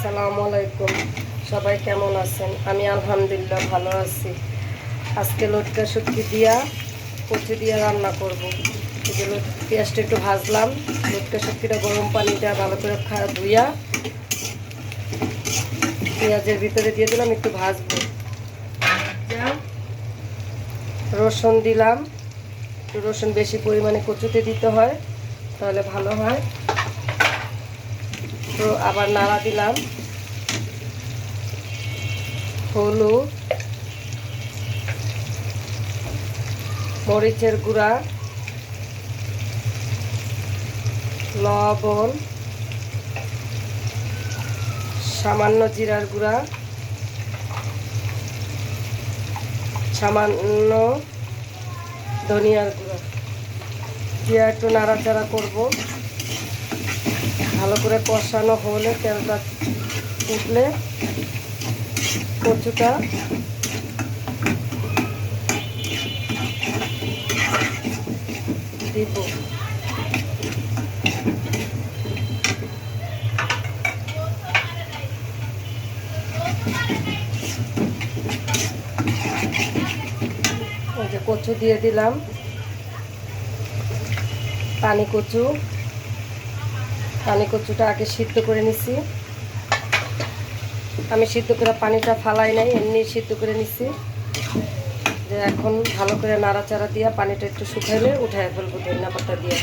আসসালামু আলাইকুম। সবাই কেমন আছেন? আমি আলহামদুলিল্লাহ ভালো আছি। আজকে লটকা শুটকি দিয়া কচু দিয়া রান্না করব। এই যে পেঁয়াজটা একটু ভাজলাম, লটকা শুটকিটা গরম পানি দেওয়া ভালো করে ধুইয়া পেঁয়াজের ভিতরে দিয়ে দিলাম, একটু ভাজবো। রসুন দিলাম, একটু রসুন বেশি পরিমাণে কচুতে দিতে হয়, তাহলে ভালো হয়। তো আবার নাড়া দিলাম, হলুদ, মরিচের গুঁড়া, লবণ, সামান্য জিরার গুঁড়া, সামান্য ধনিয়ার গুঁড়া দিয়ে একটু নাড়াচাড়া করব। ভালো করে কষানো হলে, তেলটা উঠলে কচুটা দিব। ওই যে কচু দিয়ে দিলাম, পানি কচুটা আগে সিদ্ধ করে নিছি। আমি সিদ্ধ করে পানিটা ফালাই নাই, এমনি সিদ্ধ করে নিছি। যে এখন ভালো করে নাড়াচাড়া দিয়া পানিটা একটু শুকাইলে উঠায় ফেলবো ধনিয়া পাতা দিয়ে।